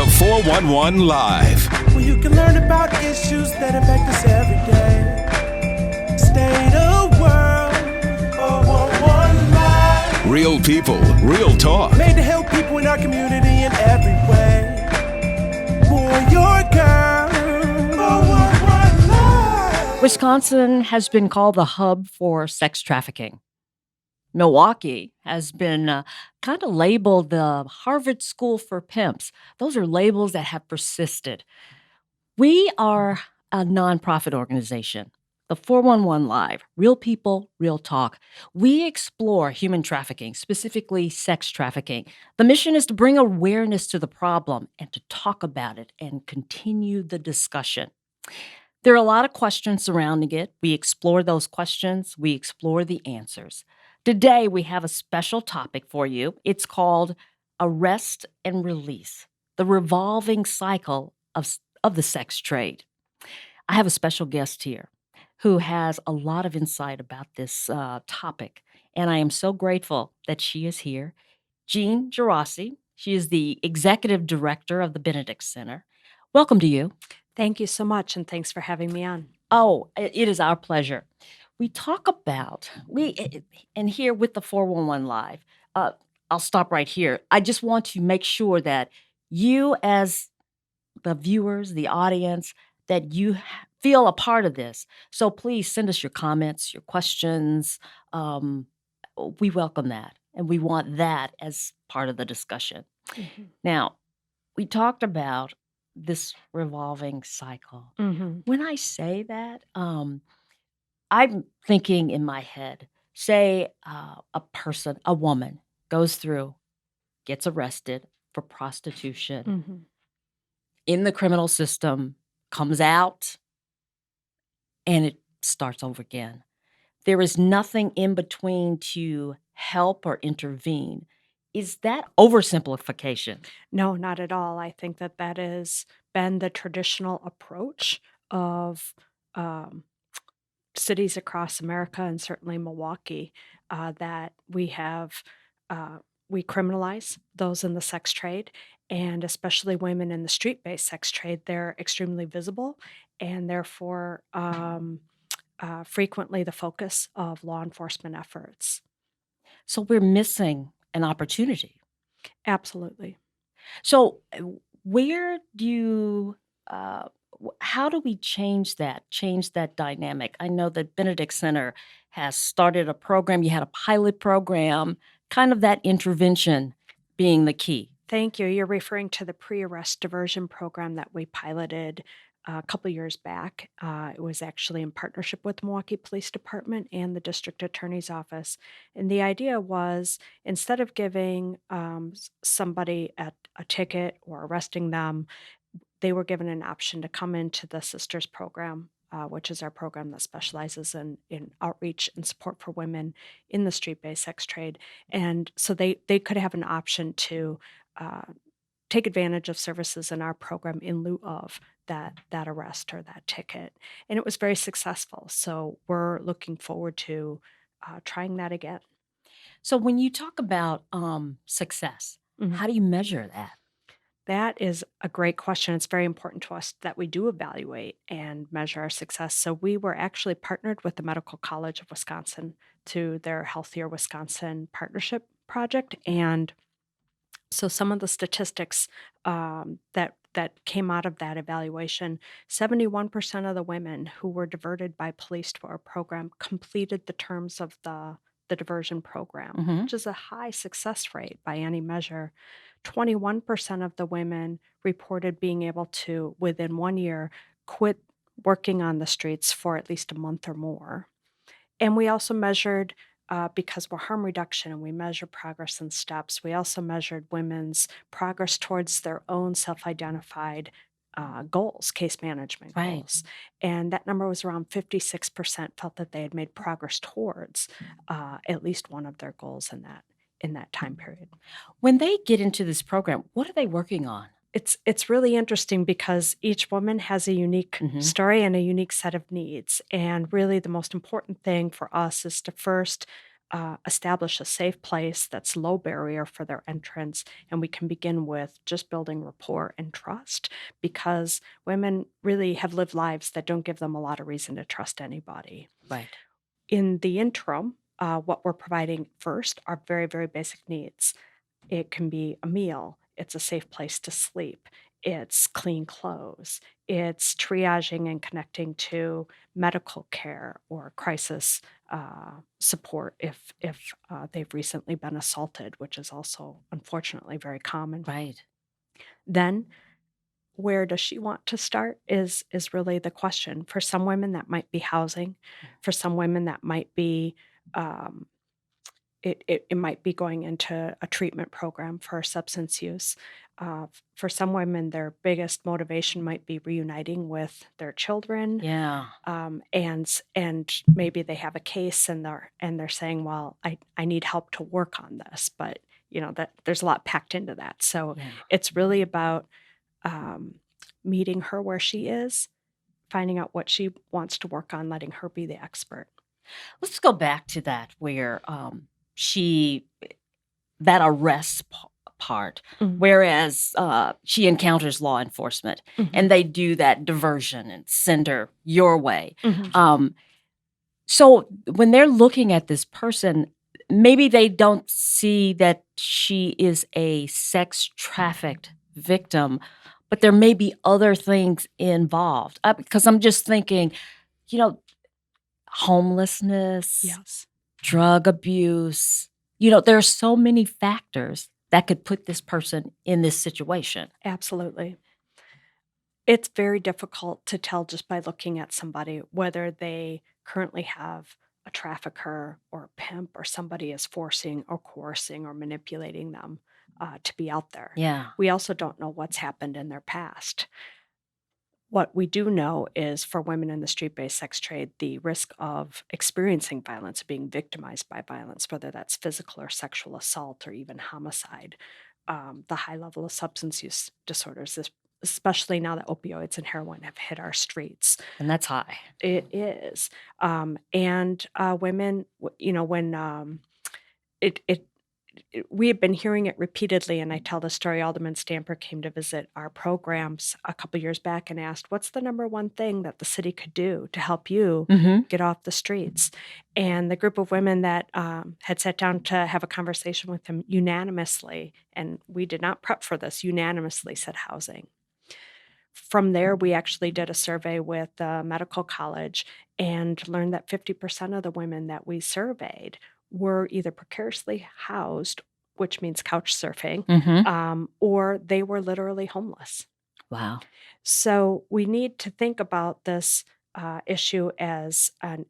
The 411 Live. Where you can learn about issues that affect us every day. State of world, 411 Live. Real people, real talk. Made to help people in our community in every way. Boy, you're a girl, 411 Live. Wisconsin has been called the hub for sex trafficking. Milwaukee has been kind of labeled the Harvard School for Pimps. Those are labels that have persisted. We are a nonprofit organization, the 411 Live, real people, real talk. We explore human trafficking, specifically sex trafficking. The mission is to bring awareness to the problem and to talk about it and continue the discussion. There are a lot of questions surrounding it. We explore those questions. We explore the answers. Today, we have a special topic for you. It's called Arrest and Release, the revolving cycle of the sex trade. I have a special guest here who has a lot of insight about this topic, and I am so grateful that she is here. Jeanne Geraci. She is the executive director of the Benedict Center. Welcome to you. Thank you so much, and thanks for having me on. Oh, it is our pleasure. We talk about, and here with the 411 Live, I'll stop right here. I just want to make sure that you as the viewers, the audience, that you feel a part of this. So please send us your comments, your questions. We welcome that, and we want that as part of the discussion. Mm-hmm. Now, we talked about this revolving cycle. Mm-hmm. When I say that, I'm thinking in my head, say a woman goes through, gets arrested for prostitution Mm-hmm. in the criminal system, comes out, and it starts over again. There is nothing in between to help or intervene. Is that oversimplification? No, not at all. I think that has been the traditional approach of cities across America and certainly Milwaukee, that we criminalize those in the sex trade, and especially women in the street-based sex trade. They're extremely visible and therefore frequently the focus of law enforcement efforts. So we're missing an opportunity. Absolutely. So where do you, how do we change that dynamic? I know that Benedict Center has started a program. You had a pilot program, kind of that intervention being the key. Thank you. You're referring to the pre-arrest diversion program that we piloted a couple of years back. It was actually in partnership with the Milwaukee Police Department and the District Attorney's Office. And the idea was, instead of giving somebody a ticket or arresting them, they were given an option to come into the Sisters program, which is our program that specializes in outreach and support for women in the street-based sex trade. And so they could have an option to take advantage of services in our program in lieu of that arrest or that ticket. And it was very successful. So we're looking forward to trying that again. So when you talk about success, Mhm. how do you measure that? That is a great question. It's very important to us that we do evaluate and measure our success. So we were actually partnered with the Medical College of Wisconsin to their Healthier Wisconsin Partnership Project. And so some of the statistics that came out of that evaluation, 71% of the women who were diverted by police to our program completed the terms of the diversion program, Mhm. which is a high success rate by any measure. 21% of the women reported being able to, within 1 year, quit working on the streets for at least a month or more. And we also measured, because we're harm reduction and we measure progress in steps, we also measured women's progress towards their own self-identified goals, case management Right. goals. And that number was around 56% felt that they had made progress towards at least one of their goals in that time period. When they get into this program, what are they working on? It's really interesting because each woman has a unique Mhm. story and a unique set of needs. And really the most important thing for us is to first establish a safe place that's low barrier for their entrance, and we can begin with just building rapport and trust, because women really have lived lives that don't give them a lot of reason to trust anybody. Right. In the interim, what we're providing first are very, very basic needs. It can be a meal, it's a safe place to sleep, it's clean clothes, it's triaging and connecting to medical care or crisis support if they've recently been assaulted, which is also unfortunately very common. Right. Then where does she want to start is really the question. For some women, that might be housing. For some women, that might be um, it might be going into a treatment program for substance use. For some women, their biggest motivation might be reuniting with their children, Yeah. and maybe they have a case and they're saying, well, I need help to work on this, but that there's a lot packed into that. So Yeah. it's really about um, meeting her where she is, finding out what she wants to work on, letting her be the expert. Let's go back to that where she that arrest part, Mhm. whereas she encounters law enforcement and they do that diversion and send her your way. Mhm. So when they're looking at this person, maybe they don't see that she is a sex trafficked victim, but there may be other things involved. Because I'm just thinking, you know, homelessness, Yes, drug abuse. There are so many factors that could put this person in this situation. absolutely. It's very difficult to tell just by looking at somebody whether they currently have a trafficker or a pimp or somebody is forcing or coercing or manipulating them to be out there. Yeah. We also don't know what's happened in their past. What we do know is for women in the street based sex trade, the risk of experiencing violence, being victimized by violence, whether that's physical or sexual assault or even homicide, the high level of substance use disorders, especially now that opioids and heroin have hit our streets. And that's high. It is. And women, when it, it we have been hearing it repeatedly, and I tell the story. Alderman Stamper came to visit our programs a couple years back and asked, "What's the number one thing that the city could do to help you Mm-hmm. get off the streets?" And the group of women that had sat down to have a conversation with him unanimously, and we did not prep for this, unanimously said housing. From there, we actually did a survey with the medical college and learned that 50% of the women that we surveyed were either precariously housed, which means couch surfing, Mm-hmm. or they were literally homeless. Wow. So we need to think about this issue as and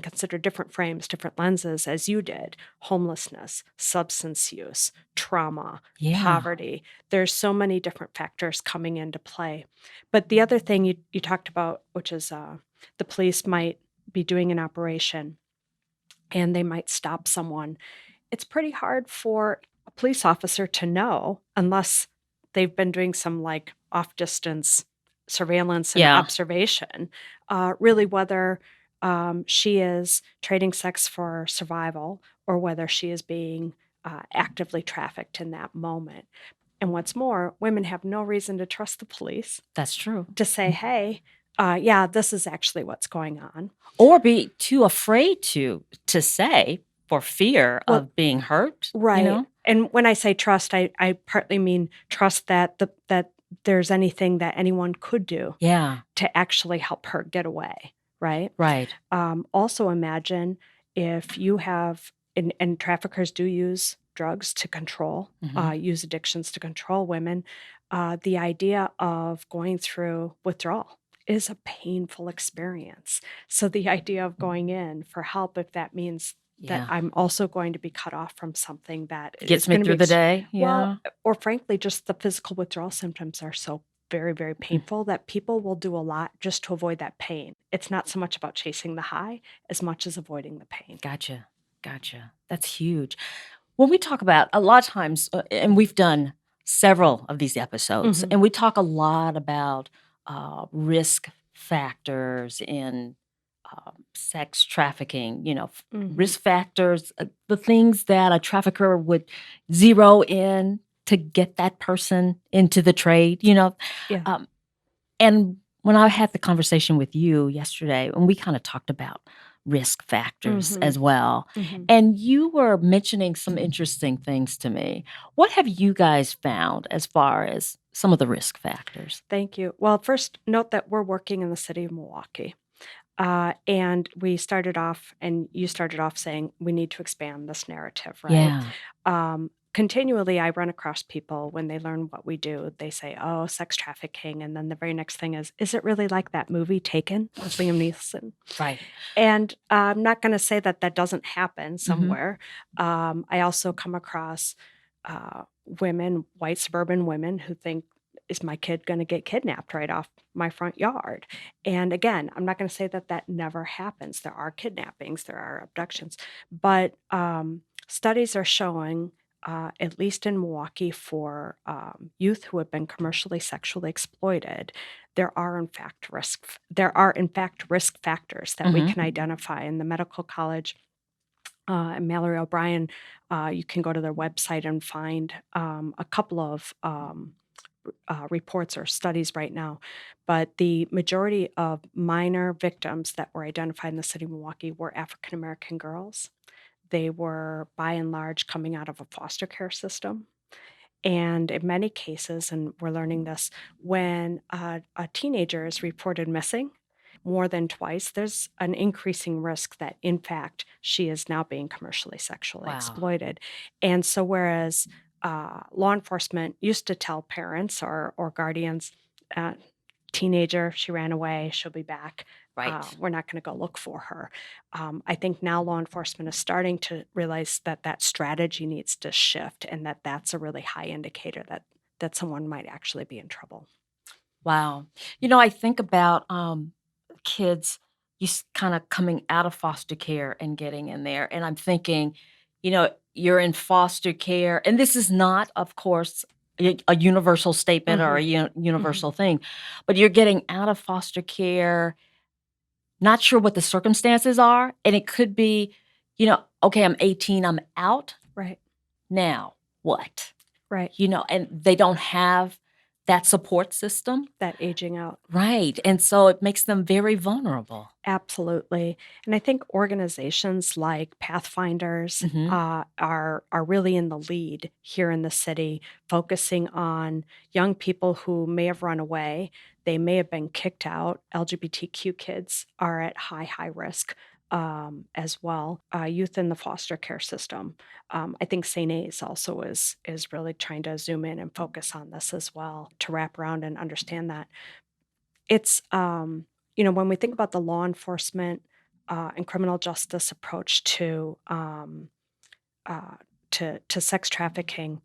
consider different frames, different lenses, as you did: homelessness, substance use, trauma, Yeah. poverty. There's so many different factors coming into play. But the other thing you talked about, which is the police might be doing an operation and they might stop someone. It's pretty hard for a police officer to know unless they've been doing some like off distance surveillance and Yeah. observation, really whether she is trading sex for survival or whether she is being actively trafficked in that moment. And what's more, women have no reason to trust the police That's true. to say, hey, yeah, this is actually what's going on. Or be too afraid to say for fear Well, of being hurt. right. And when I say trust, I partly mean trust that that there's anything that anyone could do Yeah. to actually help her get away, right? Right. Also imagine if you have, and traffickers do use drugs to control, Mhm. use addictions to control women. The idea of going through withdrawal is a painful experience. So the idea of going in for help, if that means that Yeah. I'm also going to be cut off from something that Gets is me going to through be the day. Yeah. well, or frankly, just the physical withdrawal symptoms are so very, very painful that people will do a lot just to avoid that pain. It's not so much about chasing the high as much as avoiding the pain. Gotcha. Gotcha. That's huge. When we talk about a lot of times, and we've done several of these episodes, Mhm. and we talk a lot about risk factors in sex trafficking, Hmm. risk factors, the things that a trafficker would zero in to get that person into the trade. Yeah. Um, and when I had the conversation with you yesterday, and we kind of talked about risk factors Hmm. as well, Hmm. and you were mentioning some interesting things to me. What have you guys found as far as some of the risk factors? Thank you. Well, first, note that we're working in the city of Milwaukee. And we started off, and you started off saying we need to expand this narrative, right? Yeah. Continually, I run across people when they learn what we do, they say, oh, sex trafficking. And then the very next thing is it really like that movie Taken with Liam Neeson? Right. And I'm not going to say that that doesn't happen Hmm. somewhere. I also come across women, white suburban women, who think, is my kid going to get kidnapped right off my front yard? And again, I'm not going to say that that never happens. There are kidnappings, there are abductions, but studies are showing, at least in Milwaukee, for youth who have been commercially sexually exploited, there are in fact risk factors that we Hmm. can identify. In the medical college, and Mallory O'Brien, you can go to their website and find a couple of reports or studies right now. But the majority of minor victims that were identified in the city of Milwaukee were African American girls. They were by and large coming out of a foster care system. And in many cases, and we're learning this, when a teenager is reported missing more than twice, there's an increasing risk that, in fact, she is now being commercially sexually Wow. exploited. And so, whereas law enforcement used to tell parents or guardians, uh, teenager, she ran away, she'll be back. Right. We're not going to go look for her. I think now law enforcement is starting to realize that that strategy needs to shift, and that that's a really high indicator that someone might actually be in trouble. Wow. I think about kids kind of coming out of foster care and getting in there. And I'm thinking, you're in foster care. And this is not, of course, a universal statement or Hmm. a Hmm. universal thing, but you're getting out of foster care, not sure what the circumstances are. And it could be, okay, I'm 18, I'm out. Right, Now what? right. And they don't have that support system. That aging out. Right, and so it makes them very vulnerable. Absolutely. And I think organizations like Pathfinders Mhm. are really in the lead here in the city, focusing on young people who may have run away. They may have been kicked out. LGBTQ kids are at high risk as well. Youth in the foster care system. I think St. A's also is really trying to zoom in and focus on this as well, to wrap around and understand that it's, when we think about the law enforcement and criminal justice approach uh, to sex trafficking,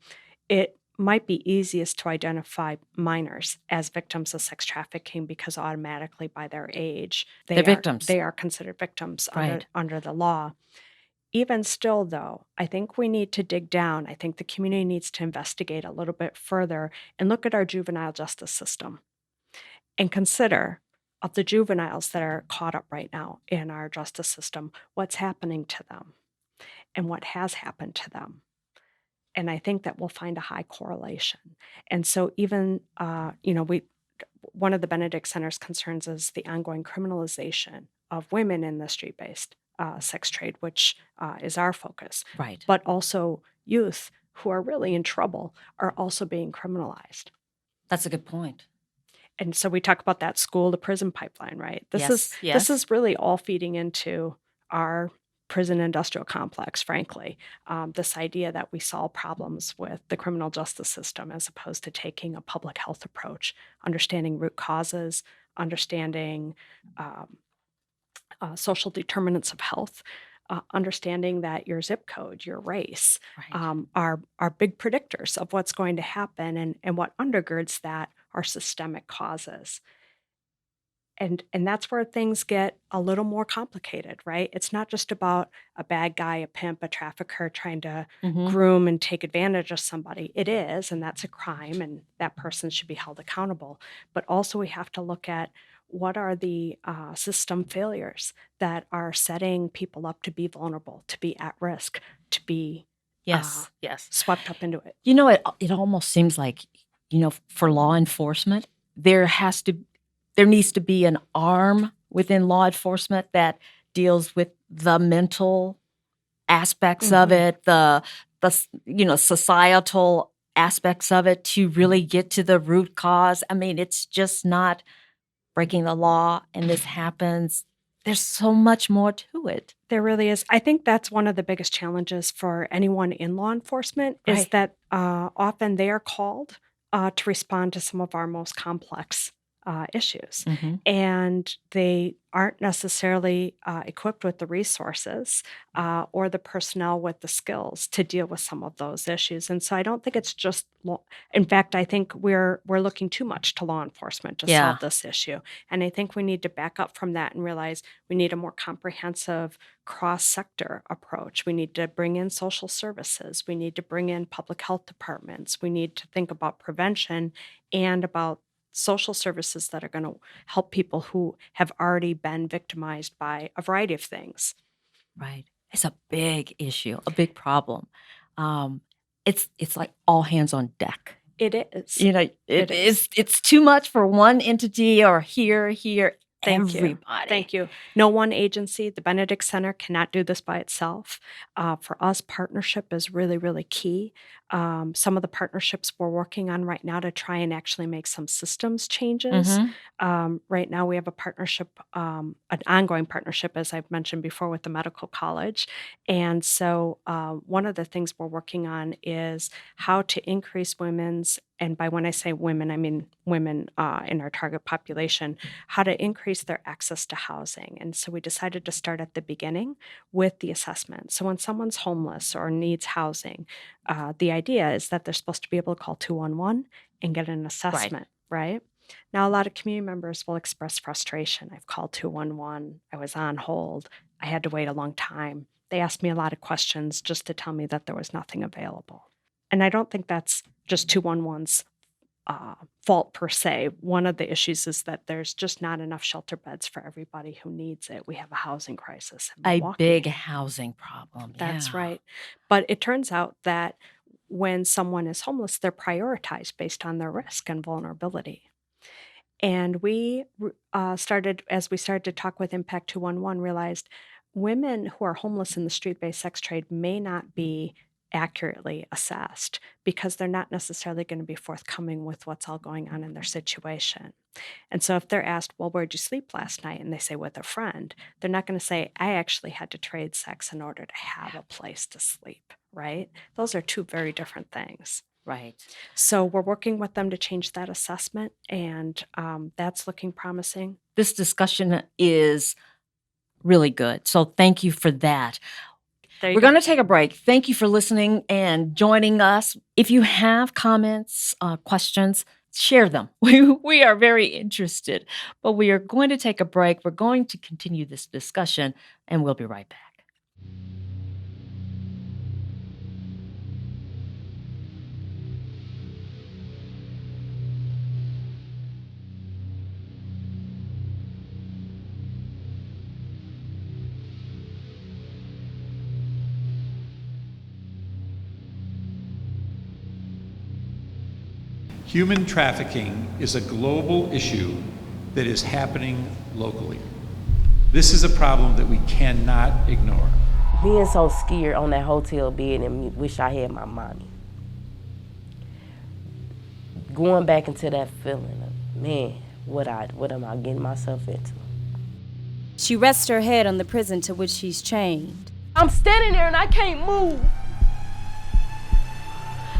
it might be easiest to identify minors as victims of sex trafficking, because automatically by their age They're victims. they are considered victims Right. under the law. Even still, though, I think we need to dig down. I think the community needs to investigate a little bit further and look at our juvenile justice system and consider, of the juveniles that are caught up right now in our justice system, what's happening to them and what has happened to them. And I think that we'll find a high correlation. And so, even we one of the Benedict Center's concerns is the ongoing criminalization of women in the street-based sex trade, which is our focus, Right. but also youth who are really in trouble are also being criminalized. That's a good point. And so we talk about that school to prison pipeline, right? Yes, This yes. is really all feeding into our prison industrial complex, frankly. This idea that we solve problems with the criminal justice system as opposed to taking a public health approach, understanding root causes, understanding um, social determinants of health, understanding that your zip code, your race, Right. are big predictors of what's going to happen, and what undergirds that are systemic causes. And that's where things get a little more complicated, right? It's not just about a bad guy, a pimp, a trafficker trying to Mhm. groom and take advantage of somebody. It is, and that's a crime, and that person should be held accountable. But also, we have to look at what are the system failures that are setting people up to be vulnerable, to be at risk, to be Yes, yes. swept up into it. It almost seems like, for law enforcement, there needs to be an arm within law enforcement that deals with the mental aspects of it, the societal aspects of it to really get to the root cause. I mean, it's just not breaking the law and this happens. There's so much more to it. There really is. I think that's one of the biggest challenges for anyone in law enforcement is Right. that often they are called to respond to some of our most complex issues. And they aren't necessarily equipped with the resources or the personnel with the skills to deal with some of those issues. And so I don't think it's just in fact, I think we're looking too much to law enforcement to Yeah. solve this issue. And I think we need to back up from that and realize we need a more comprehensive cross-sector approach. We need to bring in social services. We need to bring in public health departments. We need to think about prevention and about social services that are going to help people who have already been victimized by a variety of things. Right. It's a big issue, a big problem. It's like all hands on deck. It is. It is. It's too much for one entity or here, Thank you. everybody. Thank you. No one agency, the Benedict Center, cannot do this by itself. For us, partnership is really, really key. Some of the partnerships we're working on right now to try and actually make some systems changes. Right now, we have a partnership, an ongoing partnership, as I've mentioned before, with the medical college. And so one of the things we're working on is how to increase women's, and by when I say women, I mean women in our target population, how to increase their access to housing. And so we decided to start at the beginning with the assessment. So when someone's homeless or needs housing, the idea is that they're supposed to be able to call 211 and get an assessment, right? Now, a lot of community members will express frustration. I've called 211. I was on hold. I had to wait a long time. They asked me a lot of questions just to tell me that there was nothing available. And I don't think that's just 211's fault per se. One of the issues is that there's just not enough shelter beds for everybody who needs it. We have a housing crisis in A Milwaukee. big housing problem. That's yeah. right. But it turns out that when someone is homeless, they're prioritized based on their risk and vulnerability. And we started, as we started to talk with Impact 211, realized women who are homeless in the street-based sex trade may not be accurately assessed because they're not necessarily going to be forthcoming with what's all going on in their situation. And so if they're asked, well, where'd you sleep last night? And they say, with a friend, they're not going to say, I actually had to trade sex in order to have a place to sleep, right? Those are two very different things. Right. So we're working with them to change that assessment, and that's looking promising. This discussion is really good. So thank you for that. We're going to take a break. Thank you for listening and joining us. If you have comments, questions, share them. We are very interested. But we are going to take a break. We're going to continue this discussion, and we'll be right back. Human trafficking is a global issue that is happening locally. This is a problem that we cannot ignore. Being so scared on that hotel bed and wish I had my money. Going back into that feeling of, man, what am I getting myself into? She rests her head on the prison to which she's chained. I'm standing there and I can't move.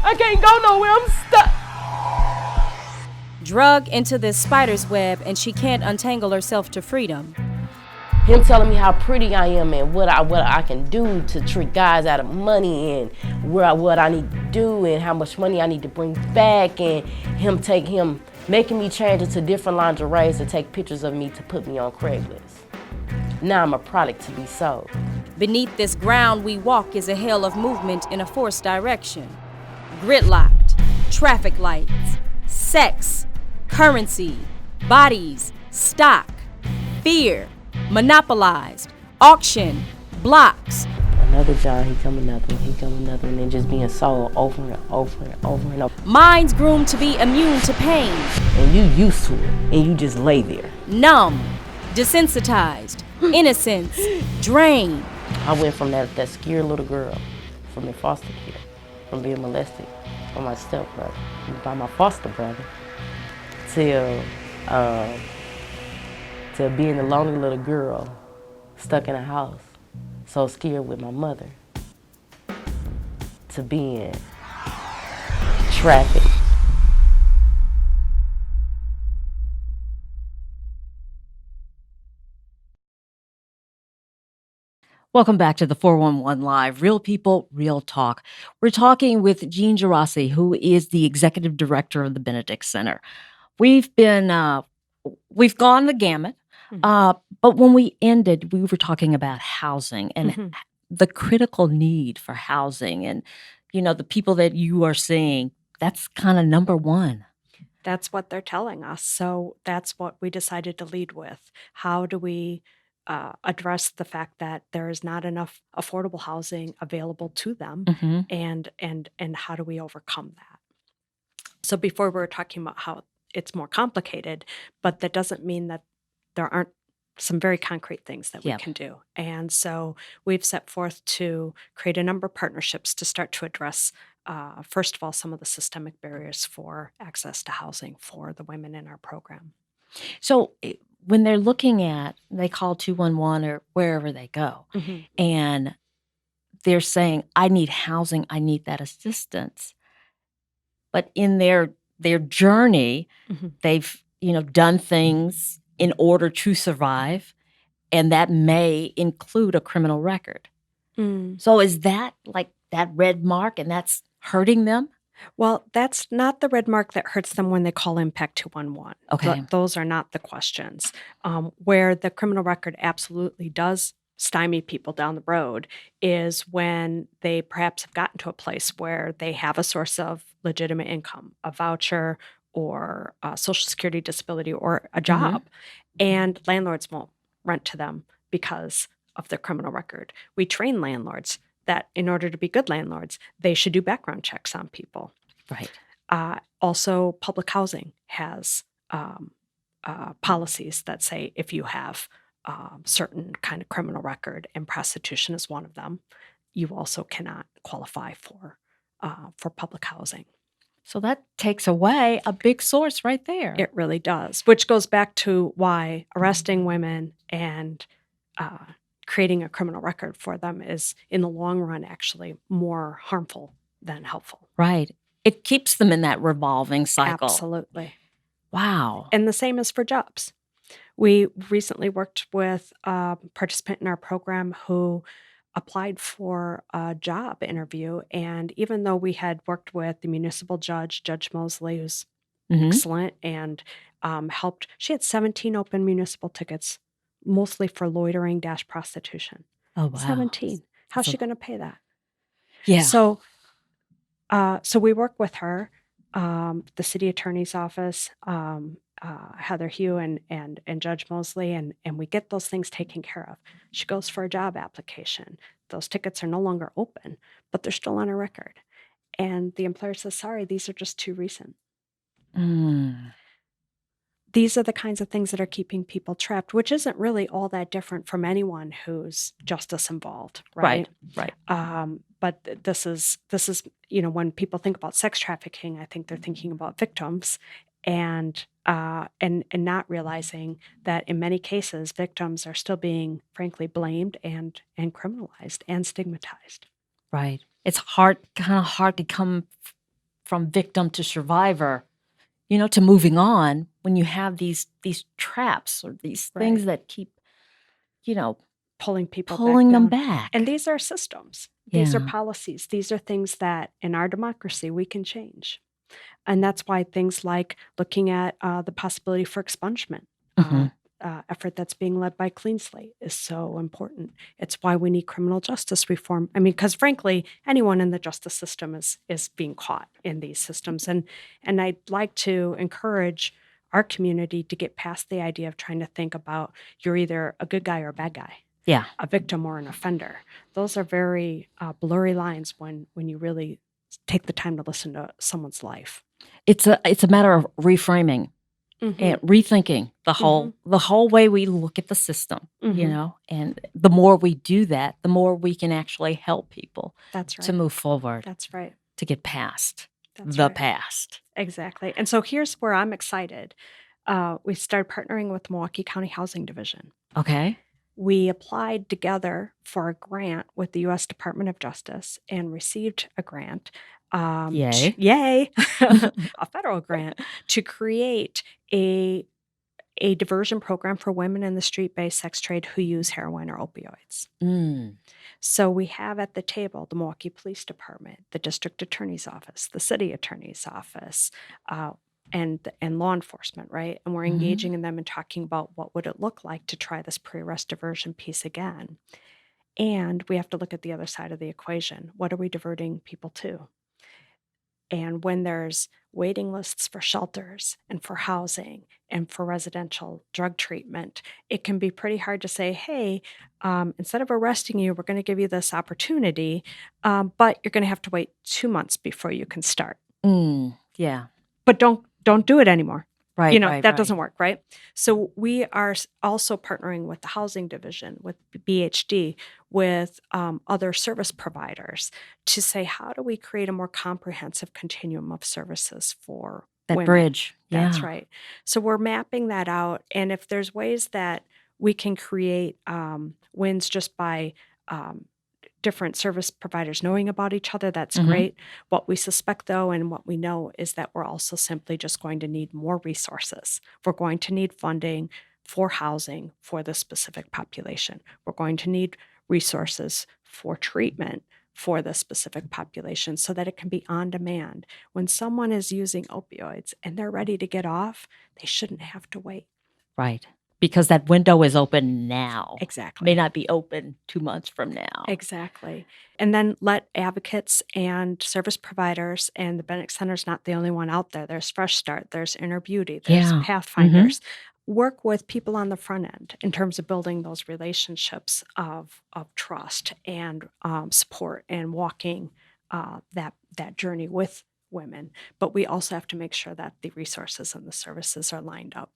I can't go nowhere, I'm stuck. Drug into this spider's web, and she can't untangle herself to freedom. Him telling me how pretty I am and what I can do to trick guys out of money and what I need to do and how much money I need to bring back, and him making me change into different lingeries to take pictures of me to put me on Craigslist. Now I'm a product to be sold. Beneath this ground we walk is a hell of movement in a forced direction. Gridlocked, traffic lights, sex, currency, bodies, stock, fear, monopolized, auction, blocks. Another job, he come another one, and just being sold over and over and over and over. Minds groomed to be immune to pain, And you used to it, and you just lay there. numb, desensitized, innocence, drained. I went from that scared little girl, from the foster care, from being molested by my stepbrother, by my foster brother, till being a lonely little girl stuck in a house, so scared with my mother, to being trafficked. Welcome back to the 411 Live, Real People, Real Talk. We're talking with Jeanne Geraci, who is the executive director of the Benedict Center. We've gone the gamut, but when we ended, we were talking about housing and the critical need for housing, and the people that you are seeing. That's kind of number one. That's what they're telling us. So that's what we decided to lead with. How do we address the fact that there is not enough affordable housing available to them, and how do we overcome that? So before we were talking about how it's more complicated, but that doesn't mean that there aren't some very concrete things that we Yep. can do. And so we've set forth to create a number of partnerships to start to address, first of all, some of the systemic barriers for access to housing for the women in our program. So when they're looking at, they call 211 or wherever they go, and they're saying, I need housing, I need that assistance. But in their journey, they've, done things in order to survive, and that may include a criminal record. So is that like that red mark, and that's hurting them? Well, that's not the red mark that hurts them when they call Impact 211. Okay. Those are not the questions. Where the criminal record absolutely does stymie people down the road is when they perhaps have gotten to a place where they have a source of legitimate income, a voucher or Social Security disability or a job, and landlords won't rent to them because of the criminal record. We train landlords that in order to be good landlords, they should do background checks on people. Right. Also, public housing has policies that say if you have certain kind of criminal record, and prostitution is one of them, you also cannot qualify for public housing. So that takes away a big source right there. It really does, which goes back to why arresting women and creating a criminal record for them is, in the long run, actually more harmful than helpful. Right. It keeps them in that revolving cycle. Absolutely. Wow. And the same is for jobs. We recently worked with a participant in our program who applied for a job interview. And even though we had worked with the municipal judge, Judge Mosley, who's excellent, and helped, she had 17 open municipal tickets, mostly for loitering - prostitution. Oh, wow. 17. How's So- she going to pay that? Yeah. So we work with her, the city attorney's office, Heather Hugh and Judge Mosley, and we get those things taken care of. She goes for a job application. Those tickets are no longer open, but they're still on her record. And the employer says, sorry, these are just too recent. These are the kinds of things that are keeping people trapped, which isn't really all that different from anyone who's justice involved, right? Right. But this is when people think about sex trafficking, I think they're thinking about victims, and not realizing that in many cases victims are still being frankly blamed and criminalized and stigmatized. Right. It's kind of hard to come from victim to survivor, to moving on when you have these traps or these things that keep, Pulling people pulling them down. back. And these are systems. These are Yeah. policies. These are things that in our democracy we can change. And that's why things like looking at the possibility for expungement, effort that's being led by Clean Slate, is so important. It's why we need criminal justice reform. I mean, because frankly, anyone in the justice system is being caught in these systems. And I'd like to encourage our community to get past the idea of trying to think about you're either a good guy or a bad guy, Yeah. a victim or an offender. Those are very blurry lines when you really take the time to listen to someone's life. It's a matter of reframing and rethinking the whole way we look at the system, and the more we do that, the more we can actually help people That's right. to move forward, That's right. to get past That's the right. past. Exactly. And so here's where I'm excited. We started partnering with Milwaukee County Housing Division. Okay. We applied together for a grant with the U.S. Department of Justice and received a grant. Yay. Yay! A federal grant to create a diversion program for women in the street-based sex trade who use heroin or opioids. So we have at the table the Milwaukee Police Department, the District Attorney's Office, the City Attorney's Office, and law enforcement, right? And we're engaging in them and talking about what would it look like to try this pre-arrest diversion piece again. And we have to look at the other side of the equation. What are we diverting people to? And when there's waiting lists for shelters and for housing and for residential drug treatment, it can be pretty hard to say, hey, instead of arresting you, we're going to give you this opportunity, but you're going to have to wait 2 months before you can start. Yeah. But don't do it anymore. Right. That doesn't work, right? So we are also partnering with the Housing Division, with BHD, with other service providers to say, how do we create a more comprehensive continuum of services for that women? bridge. That's Yeah. right. So we're mapping that out. And if there's ways that we can create wins just by different service providers knowing about each other, that's great. What we suspect, though, and what we know is that we're also simply just going to need more resources. We're going to need funding for housing for the specific population. We're going to need resources for treatment for the specific population so that it can be on demand. When someone is using opioids and they're ready to get off, they shouldn't have to wait. Right. Because that window is open now. Exactly. May not be open 2 months from now. Exactly. And then let advocates and service providers, and the Benedict Center is not the only one out there. There's Fresh Start, there's Inner Beauty, there's Yeah. Pathfinders. Work with people on the front end in terms of building those relationships of trust and support and walking that journey with women. But we also have to make sure that the resources and the services are lined up.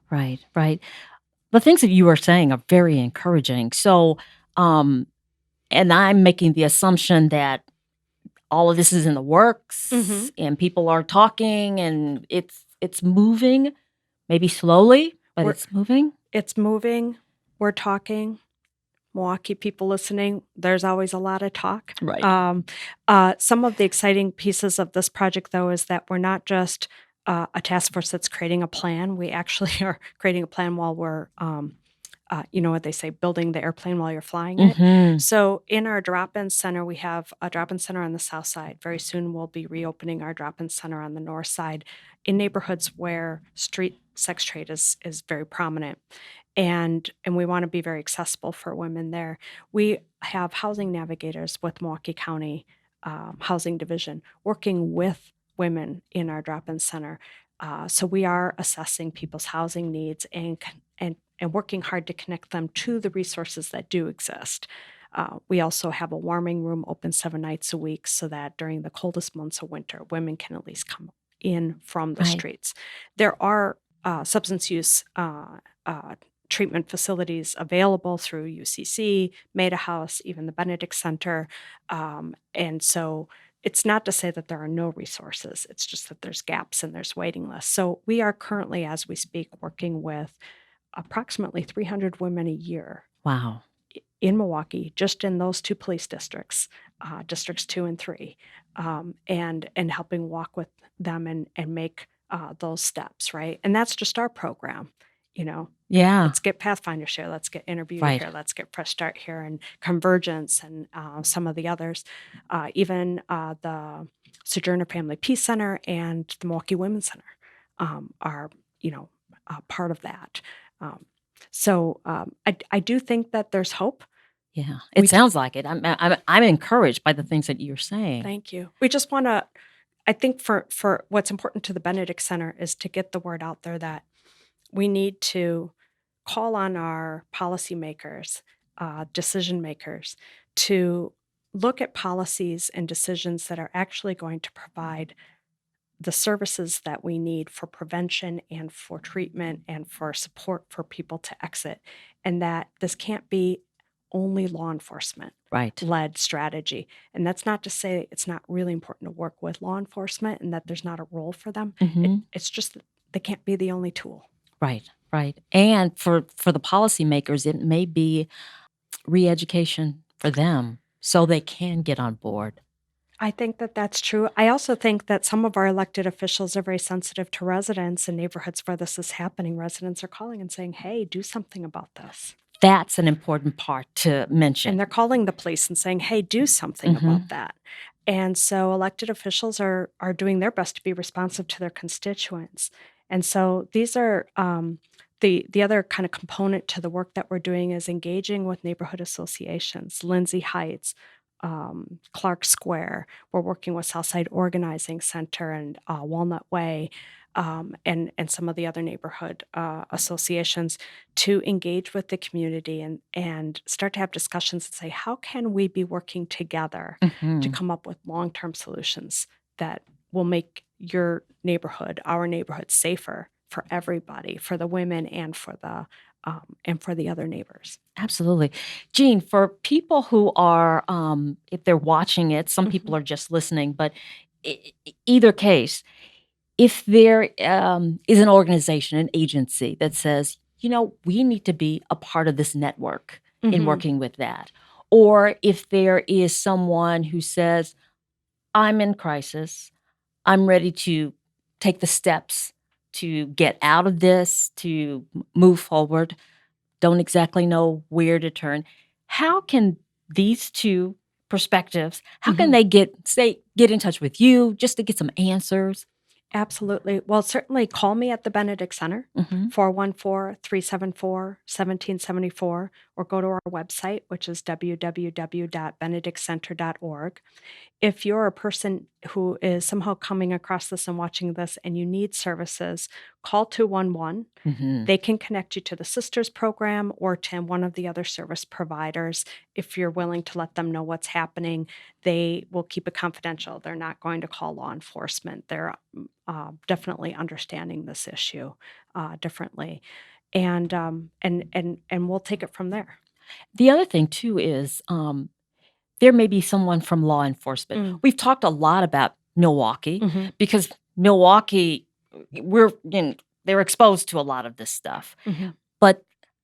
Right. The things that you are saying are very encouraging. So, and I'm making the assumption that all of this is in the works and people are talking and it's moving, maybe slowly, but it's moving. It's moving. We're talking. Milwaukee people listening, there's always a lot of talk. Right. Some of the exciting pieces of this project, though, is that we're not just a task force that's creating a plan. We actually are creating a plan while we're, what they say, building the airplane while you're flying it. So in our drop-in center, we have a drop-in center on the south side. Very soon we'll be reopening our drop-in center on the north side in neighborhoods where street sex trade is very prominent. And we want to be very accessible for women there. We have housing navigators with Milwaukee County Housing Division working with women in our drop-in center. So we are assessing people's housing needs and working hard to connect them to the resources that do exist. We also have a warming room open 7 nights a week so that during the coldest months of winter, women can at least come in from the streets. There are substance use treatment facilities available through UCC, Meta House, even the Benedict Center. And so it's not to say that there are no resources. It's just that there's gaps and there's waiting lists. So we are currently, as we speak, working with approximately 300 women a year. Wow. In Milwaukee, just in those 2 police districts, districts 2 and 3, and helping walk with them and make those steps, right? And that's just our program, Yeah. Let's get Pathfinder here, let's get Inner Beauty here, let's get Fresh Start here, and Convergence and some of the others, even the Sojourner Family Peace Center and the Milwaukee Women's Center are, part of that. So I do think that there's hope. Yeah. It sounds like it. I'm encouraged by the things that you're saying. Thank you. We just want to I think for what's important to the Benedict Center is to get the word out there that we need to call on our policymakers, decision makers, to look at policies and decisions that are actually going to provide the services that we need for prevention and for treatment and for support for people to exit, and that this can't be only law enforcement Right. led strategy. And that's not to say it's not really important to work with law enforcement and that there's not a role for them. It's just that they can't be the only tool. Right. Right. And for the policymakers, it may be re-education for them so they can get on board. I think that that's true. I also think that some of our elected officials are very sensitive to residents in neighborhoods where this is happening. Residents are calling and saying, hey, do something about this. That's an important part to mention. And they're calling the police and saying, hey, do something about that. And so elected officials are doing their best to be responsive to their constituents. And so these are the other kind of component to the work that we're doing is engaging with neighborhood associations, Lindsay Heights, Clark Square. We're working with Southside Organizing Center and Walnut Way, and some of the other neighborhood associations to engage with the community and start to have discussions and say, how can we be working together to come up with long-term solutions that will make your neighborhood, our neighborhood, safer for everybody, for the women and for the other neighbors. Absolutely. Jeanne, for people who are, if they're watching it, some people are just listening, but either case, if there is an organization, an agency that says, we need to be a part of this network in working with that, or if there is someone who says, I'm in crisis, I'm ready to take the steps to get out of this, to move forward, don't exactly know where to turn. How can these two perspectives, how can they get in touch with you just to get some answers? Absolutely. Well, certainly call me at the Benedict Center, 414-374-1774, or go to our website, which is www.benedictcenter.org. If you're a person who is somehow coming across this and watching this and you need services, call 211. They can connect you to the Sisters program or to one of the other service providers. If you're willing to let them know what's happening, they will keep it confidential. They're not going to call law enforcement. They're definitely understanding this issue differently. And we'll take it from there. The other thing, too, is there may be someone from law enforcement. We've talked a lot about Milwaukee because Milwaukee, they're exposed to a lot of this stuff. But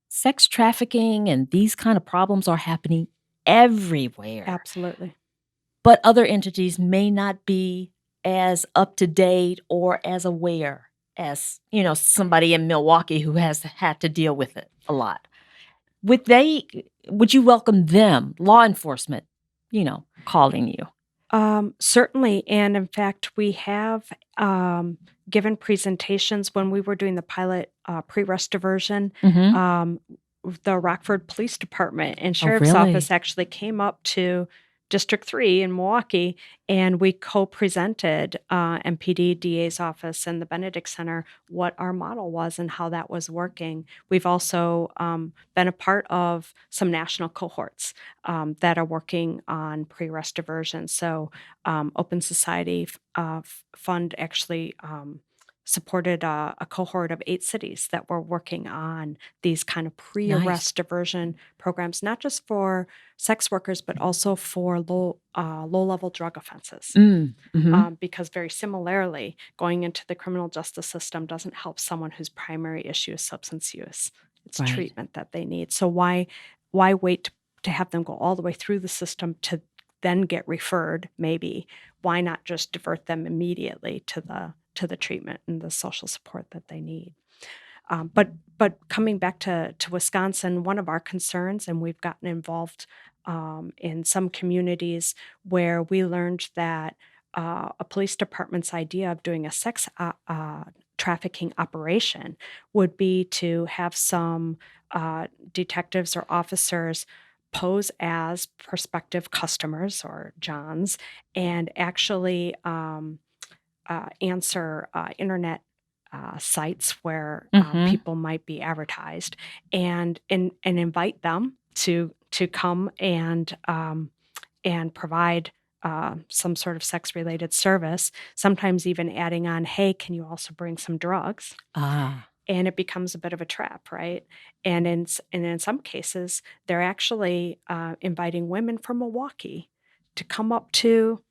sex trafficking and these kind of problems are happening everywhere. Absolutely. But other entities may not be as up to date or as aware as, somebody in Milwaukee who has had to deal with it a lot. Would you welcome them, law enforcement, calling you? Certainly. And in fact, we have given presentations when we were doing the pilot pre-arrest diversion. The Rockford Police Department and Sheriff's Office actually came up to District 3 in Milwaukee, and we co-presented MPD, DA's office, and the Benedict Center what our model was and how that was working. We've also been a part of some national cohorts that are working on pre-arrest diversion. So Open Society Fund actually supported a cohort of 8 cities that were working on these kind of pre-arrest diversion programs, not just for sex workers, but also for low-level drug offenses. Because very similarly, going into the criminal justice system doesn't help someone whose primary issue is substance use. It's treatment that they need. So why wait to have them go all the way through the system to then get referred, maybe? Why not just divert them immediately to the treatment and the social support that they need? But coming back to Wisconsin, one of our concerns, and we've gotten involved in some communities where we learned that a police department's idea of doing a sex trafficking operation would be to have some detectives or officers pose as prospective customers or Johns and actually answer internet sites where Mhm. people might be advertised, and invite them to come and provide some sort of sex-related service, sometimes even adding on, "Hey, can you also bring some drugs?" Ah. And it becomes a bit of a trap, right? And in some cases, they're actually inviting women from Milwaukee to come up to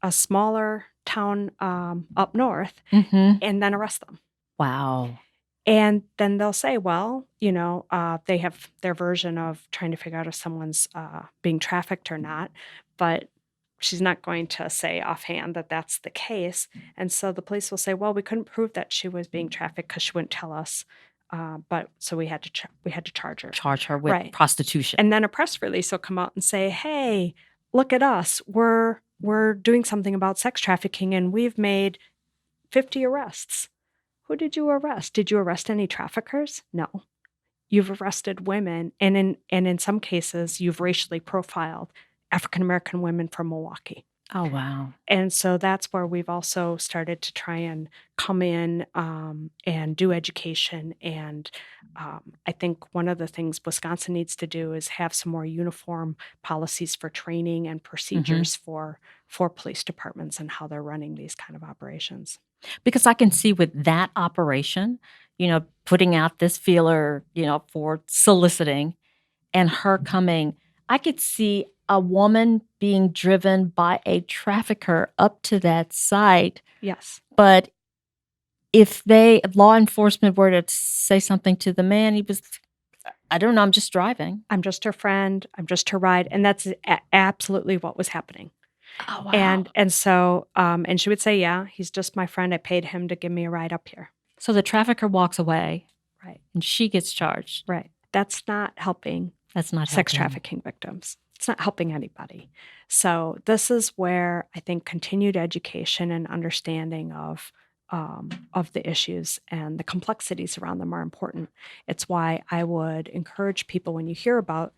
a smaller town up north Mhm. and then arrest them. Wow. And then they'll say, well, they have their version of trying to figure out if someone's being trafficked or not, but she's not going to say offhand that that's the case. And so the police will say, well, we couldn't prove that she was being trafficked because she wouldn't tell us. But so we had to charge her. Charge her with Right. prostitution. And then a press release will come out and say, hey, look at us. We're doing something about sex trafficking and we've made 50 arrests. Who did you arrest? Did you arrest any traffickers? No. You've arrested women, and in some cases, you've racially profiled African American women from Milwaukee. Oh, wow. And so that's where we've also started to try and come in and do education. And I think one of the things Wisconsin needs to do is have some more uniform policies for training and procedures for police departments and how they're running these kind of operations. Because I can see with that operation, putting out this feeler, for soliciting and her coming, I could see a woman being driven by a trafficker up to that site. Yes. But if law enforcement were to say something to the man, he was, I don't know, I'm just driving. I'm just her friend. I'm just her ride. And that's absolutely what was happening. Oh, wow. And so, and she would say, yeah, he's just my friend. I paid him to give me a ride up here. So the trafficker walks away. Right. And she gets charged. Right. That's not helping That's not sex helping. trafficking victims. It's not helping anybody. So this is where I think continued education and understanding of the issues and the complexities around them are important. It's why I would encourage people when you hear about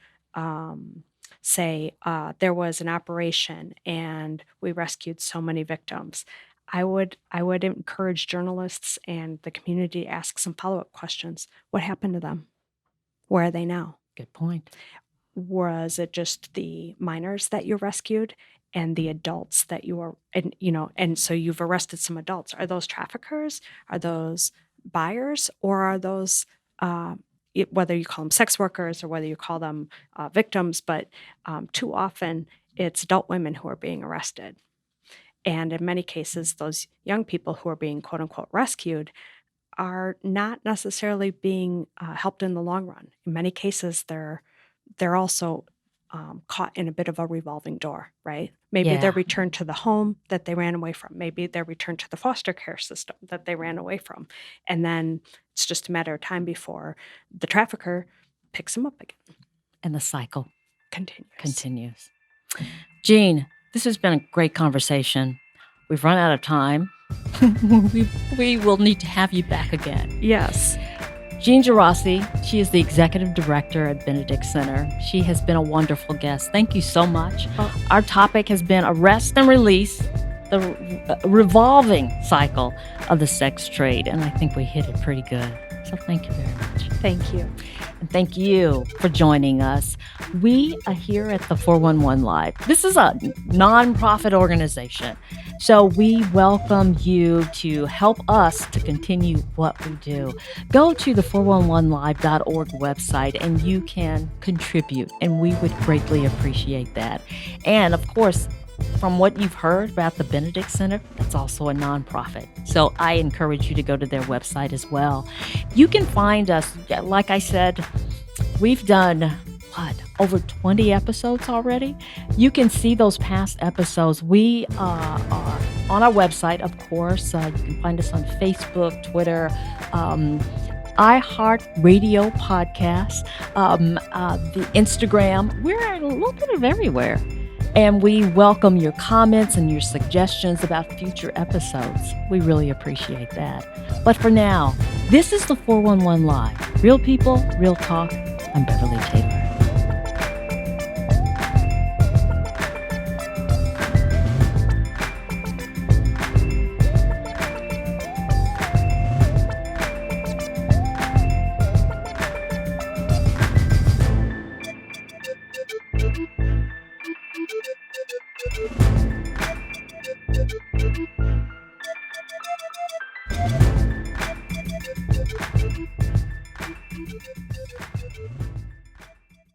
say there was an operation and we rescued so many victims. I would encourage journalists and the community to ask some follow-up questions. What happened to them? Where are they now? Good point. Was it just the minors that you rescued and the adults that you were, and so you've arrested some adults. Are those traffickers? Are those buyers? Or are those, whether you call them sex workers or whether you call them victims, but too often it's adult women who are being arrested. And in many cases, those young people who are being quote unquote rescued are not necessarily being helped in the long run. In many cases, they're also caught in a bit of a revolving door, right? Maybe they're returned to the home that they ran away from. Maybe they're returned to the foster care system that they ran away from. And then it's just a matter of time before the trafficker picks them up again. And the cycle Continues. Jeanne, this has been a great conversation. We've run out of time. we will need to have you back again. Yes. Jeanne Geraci, she is the executive director at Benedict Center. She has been a wonderful guest. Thank you so much. Our topic has been arrest and release, the revolving cycle of the sex trade, and I think we hit it pretty good. So thank you very much. Thank you. And thank you for joining us. We are here at the 411 Live. This is a nonprofit organization, so we welcome you to help us to continue what we do. Go to the 411live.org website and you can contribute, and we would greatly appreciate that. And of course, from what you've heard about the Benedict Center, that's also a nonprofit. So I encourage you to go to their website as well. You can find us, like I said, we've done, over 20 episodes already? You can see those past episodes. We are on our website, of course. You can find us on Facebook, Twitter, iHeartRadio podcast, the Instagram. We're a little bit of everywhere. And we welcome your comments and your suggestions about future episodes. We really appreciate that. But for now, this is the 411 Live. Real people, real talk. I'm Beverly Taylor.